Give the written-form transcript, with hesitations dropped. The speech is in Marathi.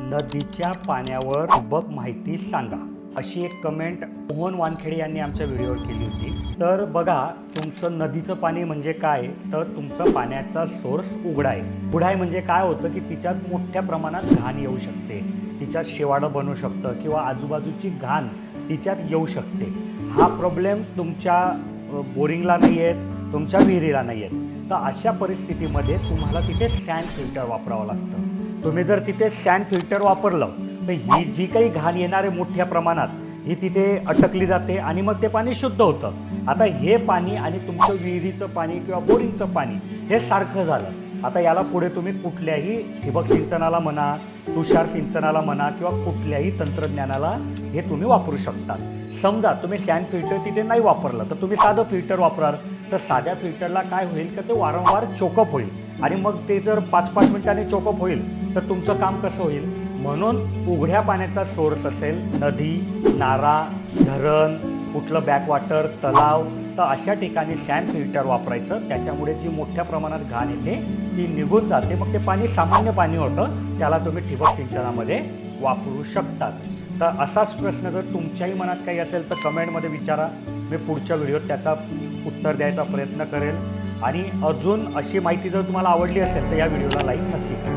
नदीच्या पाण्यावर ठिबक माहिती सांगा, अशी एक कमेंट मोहन वानखेडे यांनी आमच्या व्हिडिओवर केली होती। तर बघा, तुमचं नदीचं पाणी म्हणजे काय, तर तुमचा पाण्याचा सोर्स उघडा आहे। उघडा आहे म्हणजे काय होतं की तिच्यात मोठ्या प्रमाणात घाण येऊ शकते, तिच्यात शेवाळं बनू शकतं किंवा आजूबाजूची घाण तिच्यात येऊ शकते। हा प्रॉब्लेम तुमच्या बोरिंगला नाही आहेत, तुमच्या विहिरीला नाही आहेत। तर अशा परिस्थितीमध्ये तुम्हाला तिथे सँड फिल्टर वापरावं लागतं। तुम्ही जर तिथे सँड फिल्टर वापरलं तर ही जी काही घाण येणार आहे मोठ्या प्रमाणात, ही तिथे अटकली जाते आणि मग ते पाणी शुद्ध होतं। आता हे पाणी आणि तुमचं विहिरीचं पाणी किंवा बोरिंगचं पाणी हे सारखं झालं। आता याला पुढे तुम्ही कुठल्याही ठिबक सिंचनाला म्हणा, तुषार सिंचनाला म्हणा किंवा कुठल्याही तंत्रज्ञानाला हे तुम्ही वापरू शकता। समजा तुम्ही सँड फिल्टर तिथे नाही वापरलं तर तुम्ही साधं फिल्टर वापराल, तर साध्या फिल्टरला काय होईल की ते वारंवार चोकअप होईल आणि मग ते जर 5-5 मिनिटांनी चोकअप होईल तर तुमचं काम कसं होईल। म्हणून उघड्या पाण्याचा सोर्स असेल नदी, नारा, धरण, कुठलं बॅकवॉटर, तलाव, तर अशा ठिकाणी सँड फिल्टर वापरायचं। त्याच्यामुळे जी मोठ्या प्रमाणात घाण येते ती निघून जाते, मग ते पाणी सामान्य पाणी होतं, त्याला तुम्ही ठिबक सिंचनामध्ये वापरू शकतात। तर असाच प्रश्न जर तुमच्याही मनात काही असेल तर कमेंटमध्ये विचारा, मी पुढच्या व्हिडिओत त्याचा उत्तर द्यायचा प्रयत्न करेल। आणि अजून अशी माहिती जर तुम्हाला आवडली असेल तर या व्हिडिओला लाईक नक्की करा।